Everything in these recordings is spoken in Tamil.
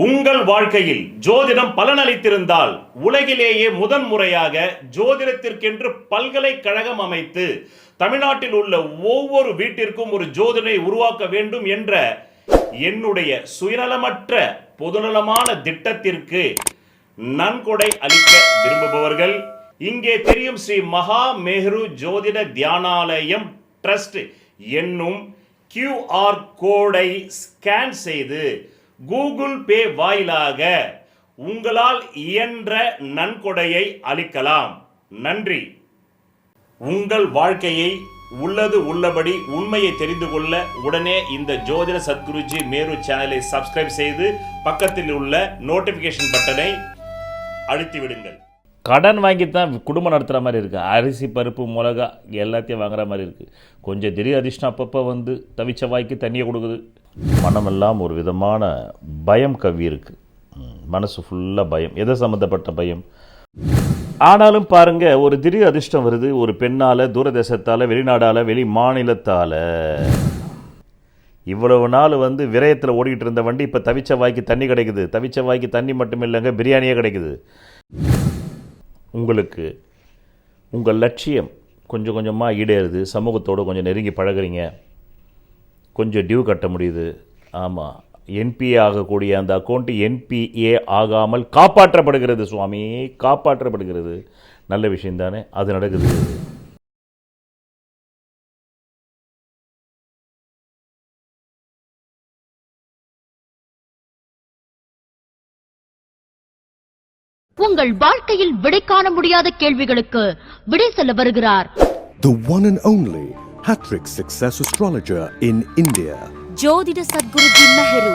உங்கள் வாழ்க்கையில் ஜோதிடம் பலனளித்திருந்தால் உலகிலேயே முதன்முறையாக ஜோதிடத்திற்கென்று பல்கலைக்கழகம் அமைத்து தமிழ்நாட்டில் உள்ள ஒவ்வொரு வீட்டிற்கும் ஒரு ஜோதிடரை உருவாக்க வேண்டும் என்ற என்னுடைய சுயநலமற்ற பொதுநலமான திட்டத்திற்கு நன்கொடை அளிக்க விரும்புபவர்கள் இங்கே தெரியும் ஸ்ரீ மகா மேரு ஜோதிட தியானாலயம் ட்ரஸ்ட் என்னும் QR கோடை ஸ்கேன் செய்து கூகுள் பே வாயிலாக உங்களால் இயன்ற நன்கொடையை அளிக்கலாம். நன்றி. உங்கள் வாழ்க்கையை உள்ளது உள்ளபடி உண்மையை தெரிந்து கொள்ள உடனே இந்த ஜோதிட சத்குருஜி மேரு சேனலை சப்ஸ்கிரைப் செய்து பக்கத்தில் உள்ள நோட்டிபிகேஷன் பட்டனை அழுத்தி விடுங்கள். கடன் வாங்கி தான் குடும்பம் நடத்துகிற மாதிரி இருக்குது. அரிசி பருப்பு மிளகா எல்லாத்தையும் வாங்குற மாதிரி இருக்குது. கொஞ்சம் திடீர் அதிர்ஷ்டம் அப்பப்போ வந்து தவிச்ச வாய்க்கு தண்ணியை கொடுக்குது. மனமெல்லாம் ஒரு விதமான பயம் கவ்வி இருக்குது. மனசு ஃபுல்லாக பயம். எதை சம்மந்தப்பட்ட பயம்? ஆனாலும் பாருங்கள், ஒரு திடீர் அதிர்ஷ்டம் வருது. ஒரு பெண்ணால், தூரதேசத்தால், வெளிநாடால், வெளி மாநிலத்தால். இவ்வளவு நாள் வந்து விரயத்தில் ஓடிக்கிட்டு இருந்த வண்டி இப்போ தவிச்ச வாய்க்கு தண்ணி கிடைக்குது. தவிச்ச வாய்க்கு தண்ணி மட்டும் இல்லைங்க, பிரியாணியே கிடைக்குது. உங்களுக்கு உங்கள் லட்சியம் கொஞ்சம் கொஞ்சமாக ஈடேறுது. சமூகத்தோடு கொஞ்சம் நெருங்கி பழகுறீங்க. கொஞ்சம் டியூ கட்ட முடியுது. ஆமாம், என்பிஏ ஆகக்கூடிய அந்த அக்கௌண்ட்டு என்பிஏ ஆகாமல் காப்பாற்றப்படுகிறது. சுவாமி, காப்பாற்றப்படுகிறது. நல்ல விஷயம் தானே? அது நடக்குது. உங்கள் வாழ்க்கையில் விடை காண முடியாத கேள்விகளுக்கு விடை சொல்ல வருகிறார் The one and only Hattrick Success Astrologer in India. ஜோதிட சத்குருஜி மெஹரு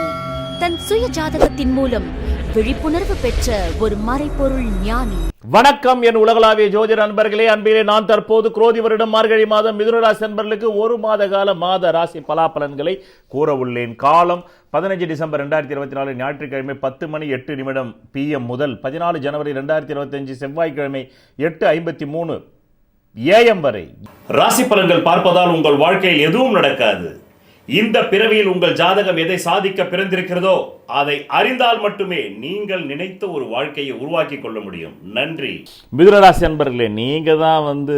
தன் சுய ஜாதகத்தின் மூலம் விழிப்புணர்வு பெற்ற ஒரு மறைபொருள் ஞானி. வணக்கம் என் உலகளாவிய ஜோதிட நண்பர்களே, அன்பிலே நான் தற்போது குரோதி வருடம் மார்கழி மாதம் மிதுன ராசி நண்பர்களுக்கு ஒரு மாத கால மாத ராசி பலாபலன்களை கூற உள்ளேன். காலம் 15 டிசம்பர் 2024 ஞாயிற்றுக்கிழமை 10 மணி 8 நிமிடம் PM முதல் 14 ஜனவரி 2025 செவ்வாய்க்கிழமை 8:53 AM வரை. ராசி பலன்கள் பார்ப்பதால் உங்கள் வாழ்க்கையில் எதுவும் நடக்காது. இந்த பிறவியில் உங்கள் ஜாதகம் எதை சாதிக்க பிறந்திருக்கிறதோ அதை அறிந்தால் மட்டுமே நீங்கள் நினைத்த ஒரு வாழ்க்கையை உருவாக்கி கொள்ள முடியும். நன்றி. மிதுனராசி நண்பர்களே, நீங்கள் தான் வந்து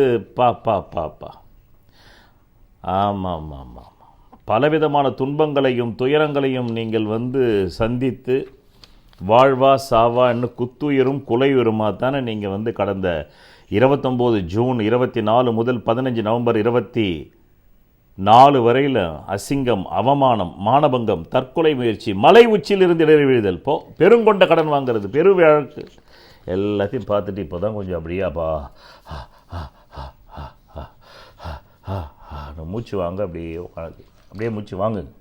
ஆமாம் ஆமாம் பலவிதமான துன்பங்களையும் துயரங்களையும் நீங்கள் வந்து சந்தித்து வாழ்வா சாவா இன்னும் குத்துயிரும் குலையுருமா தானே நீங்கள் வந்து கடந்த 29 ஜூன் 24 முதல் 15 நவம்பர் 24 வரையில் அசிங்கம், அவமானம், மானபங்கம், தற்கொலை முயற்சி, மலை உச்சியிலிருந்து இடறிவிழுதல், பெருங்கொண்ட கடன் வாங்கிறது, பெருவிழக்கு எல்லாத்தையும் பார்த்துட்டு இப்போ தான் கொஞ்சம் அப்படியாப்பா மூச்சு வாங்க. அப்படியே மூச்சு வாங்குங்க.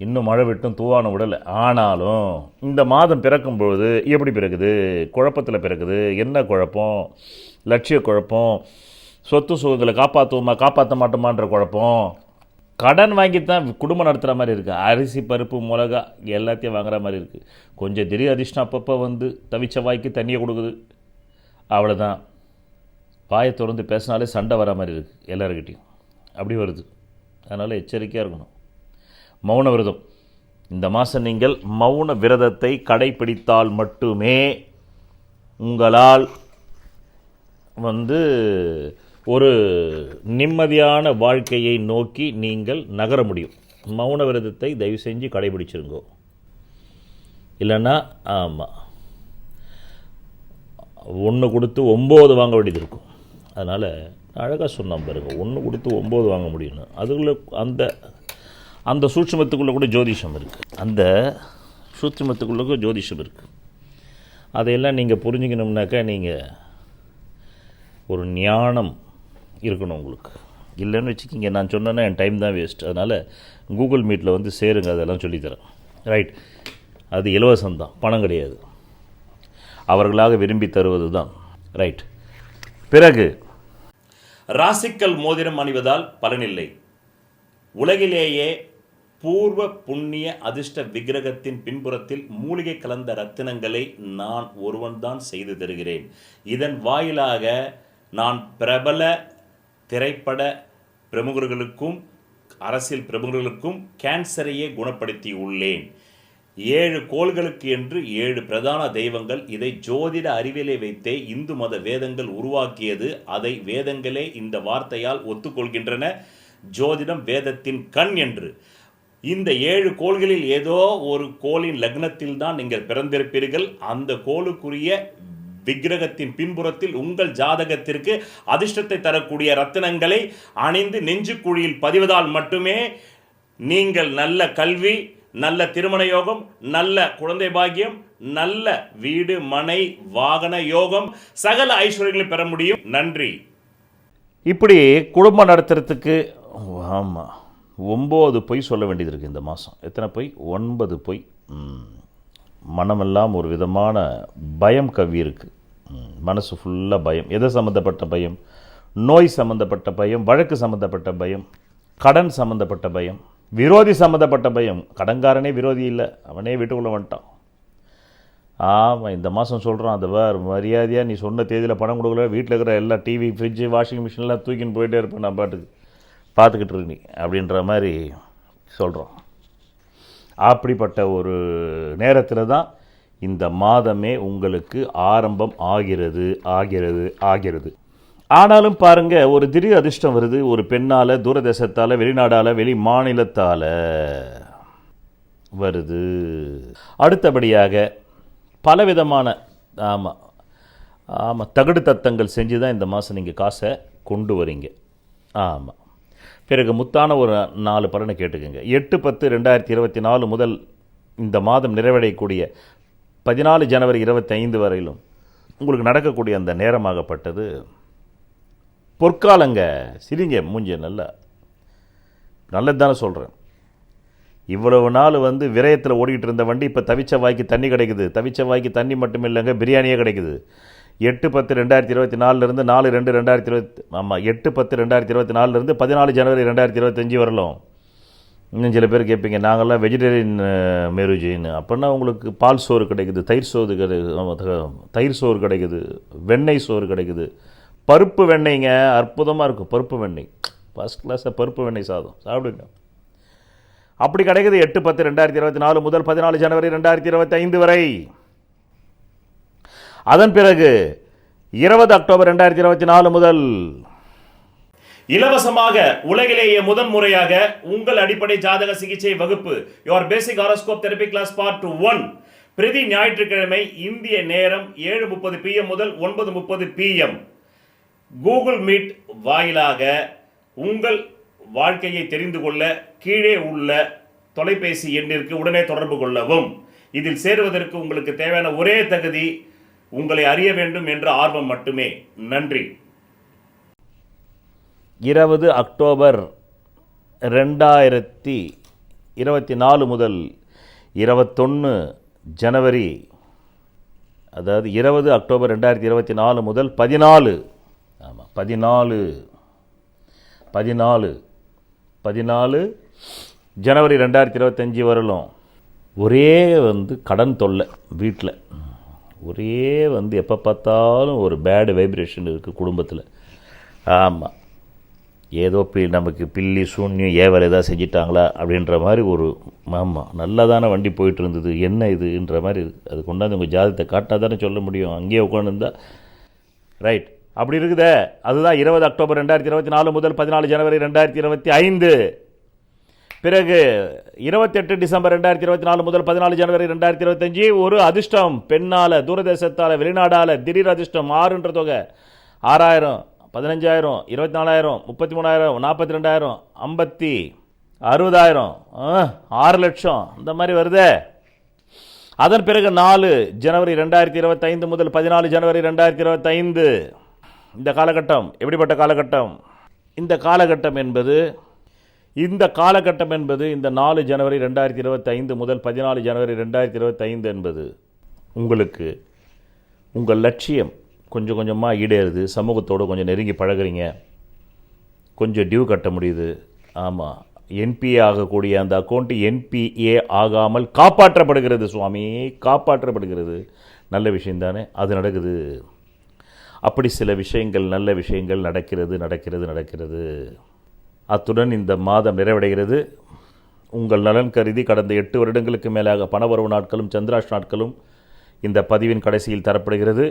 இன்னும் மழை விட்டும் தூவான விடலை. ஆனாலும் இந்த மாதம் பிறக்கும்பொழுது எப்படி பிறகுது? குழப்பத்தில் பிறகுது. என்ன குழப்பம்? லட்சிய குழப்பம். சொத்து சுகங்களை காப்பாற்றுவோமா காப்பாற்ற மாட்டோமான்ற குழப்பம். கடன் வாங்கி தான் குடும்பம் நடத்துகிற மாதிரி இருக்குது. அரிசி பருப்பு மிளகா எல்லாத்தையும் வாங்குற மாதிரி இருக்குது. கொஞ்சம் திடீர் அதிர்ஷ்டம் அப்பப்போ வந்து தவிச்ச வாய்க்கு தண்ணியை கொடுக்குது. அவ்வளோதான். வாயை திறந்து பேசினாலே சண்டை வர மாதிரி இருக்குது எல்லாருக்கிட்டையும். அப்படி வருது. அதனால் எச்சரிக்கையாக இருக்கணும். மௌன விரதம். இந்த மாதம் நீங்கள் மௌன விரதத்தை கடைப்பிடித்தால் மட்டுமே உங்களால் வந்து ஒரு நிம்மதியான வாழ்க்கையை நோக்கி நீங்கள் நகர முடியும். மௌன விரதத்தை தயவு செஞ்சு கடைபிடிச்சிருங்கோ. இல்லைன்னா ஆமாம் 1 கொடுத்து 9 வாங்க வேண்டியது இருக்கும். அதனால் அழகாக சொன்னால் பாருங்க, 1 கொடுத்து 9 வாங்க முடியும்னு. அதுக்குள்ளே அந்த சூட்சுமத்துக்குள்ளே கூட ஜோதிஷம் இருக்குது. அந்த சூட்சுமத்துக்குள்ளே ஜோதிஷம் இருக்குது. அதையெல்லாம் நீங்கள் புரிஞ்சுக்கணும்னாக்கா நீங்கள் ஒரு ஞானம் இருக்கணும் உங்களுக்கு. இல்லைன்னு வச்சுக்கிங்க, நான் சொன்னேன்னா என் டைம் தான் வேஸ்ட். அதனால் கூகுள் மீட்டில் வந்து சேருங்க, அதெல்லாம் சொல்லித்தரேன். ரைட். அது இலவசம்தான், பணம் கிடையாது. அவர்களாக விரும்பி தருவது தான். ரைட். பிறகு ராசிக்கல் மோதிரம் அணிவதால் பலனில்லை. உலகிலேயே பூர்வ புண்ணிய அதிர்ஷ்ட விக்கிரகத்தின் பின்புறத்தில் மூலிகை கலந்த ரத்தினங்களை நான் ஒருவன்தான் செய்து தருகிறேன். இதன் வாயிலாக நான் பிரபல திரைப்பட பிரமுகர்களுக்கும் அரசியல் பிரமுகர்களுக்கும் கேன்சரையே குணப்படுத்தி உள்ளேன். 7 கோள்களுக்கு என்று 7 பிரதான தெய்வங்கள். இதை ஜோதிட அறிவியலை வைத்தே இந்து மத வேதங்கள் உருவாக்கியது. அதை வேதங்களே இந்த வார்த்தையால் ஒத்துக்கொள்கின்றன, ஜோதிடம் வேதத்தின் கண் என்று. இந்த 7 கோள்களில் ஏதோ ஒரு கோளின் லக்னத்தில் தான் நீங்கள் பிறந்திருப்பீர்கள். அந்த கோளுக்குரிய விக்கிரகத்தின் பின்புறத்தில் உங்கள் ஜாதகத்திற்கு அதிர்ஷ்டத்தை தரக்கூடிய ரத்தினங்களை அணிந்து நெஞ்சுக்குழியில் பதிவதால் மட்டுமே நீங்கள் நல்ல கல்வி, நல்ல திருமண யோகம், நல்ல குழந்தை பாக்கியம், நல்ல வீடு மனை வாகன யோகம், சகல ஐஸ்வர்யங்களை பெற முடியும். நன்றி. இப்படி குடும்பம் நடத்துறதுக்கு ஆமாம் 9 பொய் சொல்ல வேண்டியது இருக்குது இந்த மாதம். எத்தனை பொய்? 9 பொய். மனமெல்லாம் ஒரு விதமான பயம் கவ்வி இருக்குது. மனசு ஃபுல்லாக பயம். எதை சம்மந்தப்பட்ட பயம்? நோய் சம்மந்தப்பட்ட பயம், வழக்கு சம்மந்தப்பட்ட பயம், கடன் சம்மந்தப்பட்ட பயம், விரோதி சம்மந்தப்பட்ட பயம். கடன்காரனே விரோதி இல்லை, அவனே வீட்டுக்குள்ளே வந்துட்டான். ஆமாம், இந்த மாதம் சொல்கிறான், அந்த வேறு மரியாதையாக நீ சொன்ன தேதியில் பணம் கொடுக்கல, வீட்டில் இருக்கிற எல்லா டிவி, ஃப்ரிட்ஜு, வாஷிங் மிஷின்லாம் தூக்கின்னு போயிட்டே இருப்பேன், நான் பாட்டுக்கு பார்த்துக்கிட்டு இருக்கு நீ அப்படின்ற மாதிரி சொல்கிறோம். அப்படிப்பட்ட ஒரு நேரத்தில் தான் இந்த மாதமே உங்களுக்கு ஆரம்பம் ஆகிறது. ஆனாலும் பாருங்கள், ஒரு திடீர் அதிர்ஷ்டம் வருது. ஒரு பெண்ணால், தூரதேசத்தால், வெளிநாடால், வெளி மாநிலத்தால் வருது. அடுத்தபடியாக பலவிதமான ஆமாம் தகுடு தத்தங்கள் செஞ்சு தான் இந்த மாதம் நீங்கள் காசை கொண்டு வரீங்க. ஆமாம். பிறகு முத்தான ஒரு 4 பலனை கேட்டுக்கோங்க. 8/10/2024 முதல் இந்த மாதம் நிறைவடையக்கூடிய 14 ஜனவரி 25 வரையிலும் உங்களுக்கு நடக்கக்கூடிய அந்த நேரமாகப்பட்டது பொற்காலங்க. சிரிங்க, மூஞ்சி நல்லது தானே சொல்கிறேன். இவ்வளவு நாள் விரயத்தில் ஓடிக்கிட்டு இருந்த வண்டி இப்போ தவிச்ச வாய்க்கு தண்ணி கிடைக்குது. தவிச்ச வாய்க்கு தண்ணி மட்டும் இல்லைங்க, பிரியாணியே கிடைக்குது. 8/10/2024 4/2/2020 ஆமாம் 8/10/2024 14 ஜனவரி 2025 வரலாம். இன்னும் சில பேர் கேட்பீங்க, நாங்கள்லாம் வெஜிடேரியன் மேரேஜின்னு. அப்படின்னா உங்களுக்கு பால் சோறு கிடைக்குது, தயிர் சோறு கிடைக்குது, வெண்ணெய் சோறு கிடைக்குது, பருப்பு வெண்ணெய்ங்க. அற்புதமாக இருக்கும் பருப்பு வெண்ணெய், ஃபஸ்ட் கிளாஸாக பருப்பு வெண்ணெய் சாதம் சாப்பிடுங்க. அப்படி கிடைக்குது 8/10/2024 முதல் 14 ஜனவரி 2025 வரை. அதன் பிறகு 20 அக்டோபர் 2024 முதல் இலவசமாக உலகிலேயே முதன் முறையாக உங்கள் அடிப்படை ஜாதக சிகிச்சை வகுப்பு your basic horoscope therapy class part 1 பிரதி ஞாயிற்றுக்கிழமை இந்திய நேரம் 7:30 PM முதல் 9:30 PM கூகுள் மீட் வாயிலாக உங்கள் வாழ்க்கையை தெரிந்து கொள்ள கீழே உள்ள தொலைபேசி எண்ணிற்கு உடனே தொடர்பு கொள்ளவும். இதில் சேருவதற்கு உங்களுக்கு தேவையான ஒரே தகுதி உங்களை அறிய வேண்டும் என்ற ஆர்வம் மட்டுமே. நன்றி. 20 அக்டோபர் 2024 முதல் 21 ஜனவரி, அதாவது 20 அக்டோபர் 2024 முதல் 14 ஜனவரி 2025 வரலும் ஒரே கடன் தொல்லை வீட்டில். ஒரே எப்போ பார்த்தாலும் ஒரு பேடு வைப்ரேஷன் இருக்குது குடும்பத்தில். ஆமாம், ஏதோ நமக்கு பில்லி சூன்யம் ஏவல் ஏதாவது செஞ்சிட்டாங்களா அப்படின்ற மாதிரி ஒரு நல்லதான வண்டி போயிட்டு இருந்தது, என்ன இதுன்ற மாதிரி. அது கொண்டாந்து உங்கள் ஜாதகத்தை காட்டால் தானே சொல்ல முடியும், அங்கேயே உட்காந்துருந்தா ரைட். அப்படி இருக்குதே, அதுதான் 20 அக்டோபர் 2024 முதல் 14 ஜனவரி 2025. பிறகு 28 டிசம்பர் 2024 முதல் 14 ஜனவரி 2025 ஒரு அதிர்ஷ்டம். பெண்ணால், தூரதேசத்தால், வெளிநாடால் திடீர் அதிர்ஷ்டம். 6ன்ற தொகை 6000, 15000, 24000, 33000, 42000, 50, 60000, 6 லட்சம் இந்த மாதிரி வருதே. அதன் பிறகு 4 ஜனவரி 2025 முதல் 14 ஜனவரி 2025. இந்த காலகட்டம் எப்படிப்பட்ட காலகட்டம்? இந்த காலகட்டம் என்பது இந்த 4 ஜனவரி 2025 முதல் 14 ஜனவரி 2025 என்பது உங்களுக்கு உங்கள் லட்சியம் கொஞ்சம் கொஞ்சமாக ஈடேறுது. சமூகத்தோடு கொஞ்சம் நெருங்கி பழகுறீங்க, கொஞ்சம் டியூ கட்ட முடியுது. ஆமாம், என்பிஏ ஆகக்கூடிய அந்த அக்கௌண்ட்டு என்பிஏ ஆகாமல் காப்பாற்றப்படுகிறது. சுவாமி, காப்பாற்றப்படுகிறது. நல்ல விஷயந்தானே, அது நடக்குது. அப்படி சில விஷயங்கள், நல்ல விஷயங்கள் நடக்கிறது. அத்துடன் இந்த மாதம் நிறைவடைகிறது. உங்கள் நலன் கருதி கடந்த 8 வருடங்களுக்கு மேலாக பணவரவு நாட்களும் சந்திராஷ் நாட்களும் இந்த பதிவின் கடைசியில் தரப்படுகிறது.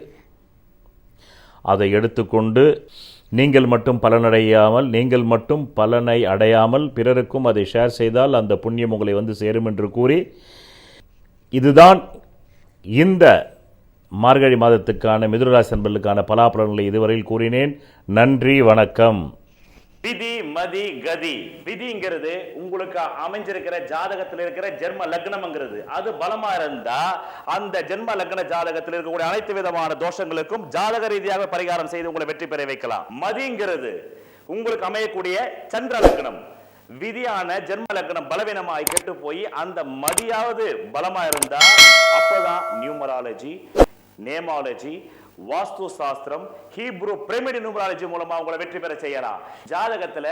அதை எடுத்துக்கொண்டு நீங்கள் மட்டும் பலனை அடையாமல் பிறருக்கும் அதை ஷேர் செய்தால் அந்த புண்ணியம் உங்களை வந்து சேரும் என்று கூறி, இதுதான் இந்த மார்கழி மாதத்துக்கான மிதுனராசி நண்பர்களுக்கான பலாபலன்களை இதுவரையில் கூறினேன். நன்றி, வணக்கம். விதி மதி கதி. விதிங்கிறது உங்களுக்கு அமைஞ்சிருக்கிற ஜாதகத்தில் இருக்கிற ஜென்ம லக்னம்ங்கிறது. அது பலமா இருந்தா அந்த ஜென்ம லக்ன ஜாதகத்தில் இருக்கக்கூடிய அனைத்து விதமான தோஷங்களுக்கும் ஜாதக ரீதியாக பரிகாரம் செய்து உங்களை வெற்றி பெற வைக்கலாம். மதிங்கிறது உங்களுக்கு அமையக்கூடிய சந்திர லக்னம். விதியான ஜென்ம லக்னம் பலவீனமாய் கெட்டு போய் அந்த மதியாவது பலமா இருந்தா அப்பதான் நியூமராலஜி, நேமாலஜி, வாஸ்து சாஸ்திரம், ஹீப்ரு பிரமிட் நியூமராலஜி மூலமா உங்களை வெற்றி பெற செய்யலாம். ஜாதகத்துல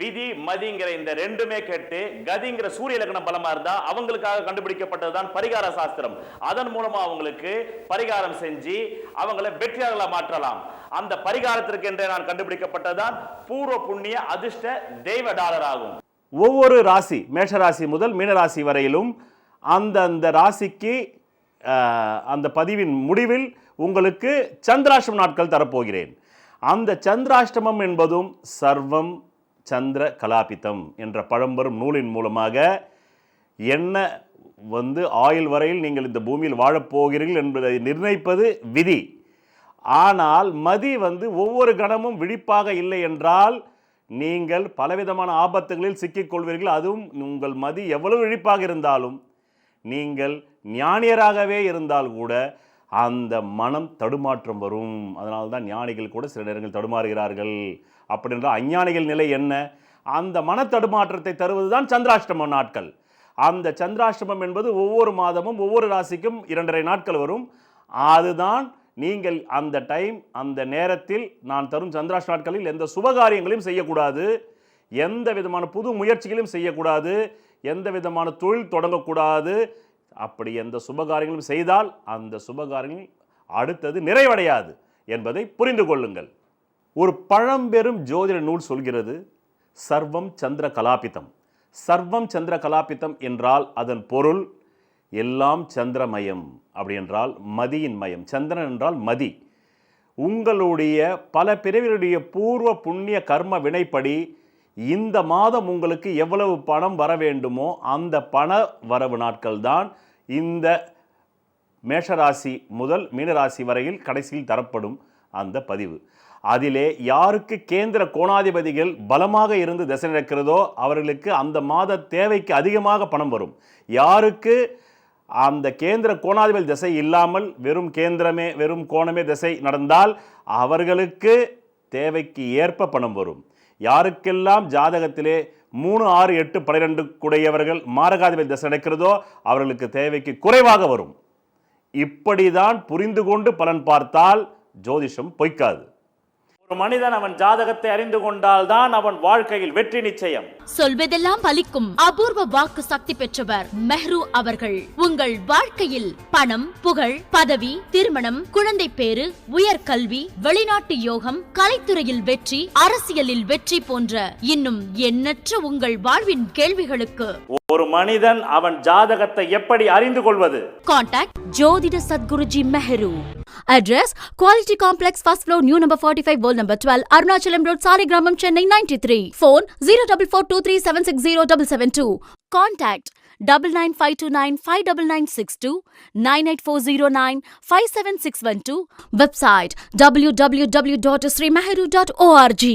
விதி மதிங்கிற இந்த ரெண்டுமே கேட்டு கதிங்கிற சூரிய லக்னம் பலமா இருந்தா அவங்களுக்காக கண்டுபிடிக்கப்பட்டதுதான் பரிகார சாஸ்திரம். அதன் மூலமா அவங்களுக்கு பரிகாரம் செஞ்சு அவங்களை வெற்றியாளர்களா மாற்றலாம். அந்த பரிகாரத்திற்கு என்றே நான் கண்டுபிடிக்கப்பட்டதுதான் பூர்வ புண்ணிய அதிர்ஷ்ட தெய்வ டாலர் ஆகும். ஒவ்வொரு ராசி, மேஷராசி முதல் மீனராசி வரையிலும் அந்த ராசிக்கு அந்த பதிவின் முடிவில் உங்களுக்கு சந்திராஷ்டம நாட்கள் தரப்போகிறேன். அந்த சந்திராஷ்டமம் என்பதும் சர்வம் சந்திர கலாபிதம் என்ற பழம்பெரும் நூலின் மூலமாக என்ன ஆயுள் வரையில் நீங்கள் இந்த பூமியில் வாழப்போகிறீர்கள் என்பதை நிர்ணயிப்பது விதி. ஆனால் மதி ஒவ்வொரு கணமும் விழிப்பாக இல்லை என்றால் நீங்கள் பலவிதமான ஆபத்துகளில் சிக்கிக்கொள்வீர்கள். அதுவும் உங்கள் மதி எவ்வளவு விழிப்பாக இருந்தாலும், நீங்கள் ஞானியராகவே இருந்தால் கூட அந்த மனம் தடுமாற்றம் வரும். அதனால்தான் ஞானிகள் கூட சில நேரங்கள் தடுமாறுகிறார்கள். அப்படி என்றால் அஞ்ஞானிகள் நிலை என்ன? அந்த மன தடுமாற்றத்தை தருவதுதான் சந்திராஷ்டம நாட்கள். அந்த சந்திராஷ்டமம் என்பது ஒவ்வொரு மாதமும் ஒவ்வொரு ராசிக்கும் 2.5 நாட்கள் வரும். அதுதான் நீங்கள் அந்த டைம், அந்த நேரத்தில் நான் தரும் சந்திராஷ்டம நாட்களில் எந்த சுபகாரியங்களையும் செய்யக்கூடாது, எந்த விதமான புது முயற்சிகளையும் செய்யக்கூடாது, எந்த விதமான தொழில் தொடங்கக்கூடாது. அப்படி எந்த சுபகாரியங்களும் செய்தால் அந்த சுபகாரியங்கள் அடுத்தது நிறைவடையாது என்பதை புரிந்து கொள்ளுங்கள். ஒரு பழம்பெரும் ஜோதிட நூல் சொல்கிறது, சர்வம் சந்திர கலாபிதம். சர்வம் சந்திர கலாபிதம் என்றால் அதன் பொருள் எல்லாம் சந்திரமயம். அப்படி என்றால் மதியின் மயம். சந்திரன் என்றால் மதி. உங்களுடைய பல பிறவிகளுடைய பூர்வ புண்ணிய கர்ம வினைப்படி இந்த மாதம் உங்களுக்கு எவ்வளவு பணம் வர வேண்டுமோ அந்த பண வரவு நாட்கள் தான் இந்த மேஷராசி முதல் மீனராசி வரையில் கடைசியில் தரப்படும் அந்த பதிவு. அதிலே யாருக்கு கேந்திர கோணாதிபதிகள் பலமாக இருந்து திசை நடக்கிறதோ அவர்களுக்கு அந்த மாத தேவைக்கு அதிகமாக பணம் வரும். யாருக்கு அந்த கேந்திர கோணாதிபதி திசை இல்லாமல் வெறும் கோணமே திசை நடந்தால் அவர்களுக்கு தேவைக்கு ஏற்ப பணம் வரும். யாருக்கெல்லாம் ஜாதகத்திலே 3, 6, 8, 12 கூடையவர்கள் மாரகாதிபதி திசை நடக்கிறதோ அவர்களுக்கு தேவைக்கு குறைவாக வரும். இப்படிதான் புரிந்து கொண்டு பலன் பார்த்தால் ஜோதிஷம் பொய்க்காது. ஒரு மனிதன் அவன் ஜாதகத்தை அறிந்து கொண்டால் தான் அவன் வாழ்க்கையில் வெற்றி நிச்சயம். சொல்வதெல்லாம் பலிக்கும் அபூர்வ வாக்கு சக்தி பெற்றவர் மெஹ்ரு அவர்கள். உங்கள் வாழ்க்கையில் பணம், புகழ், பதவி, திருமணம், குழந்தை பேறு, உயர்கல்வி, வெளிநாட்டு யோகம், கலைத்துறையில் வெற்றி, அரசியலில் வெற்றி போன்ற இன்னும் எண்ணற்ற உங்கள் வாழ்வின் கேள்விகளுக்கு ஒரு மனிதன் அவன் ஜாதகத்தை எப்படி அறிந்து கொள்வது? கான்டாக்ட் ஜோதிட Sadguruji Mehru. Address Quality Complex, first floor, new number 45, wall number 12, Arunachalam Road, Saligramam, Chennai 93. Phone 0442376072. Contact 9952959962, 98409 57612. Website www.srimeheru.org.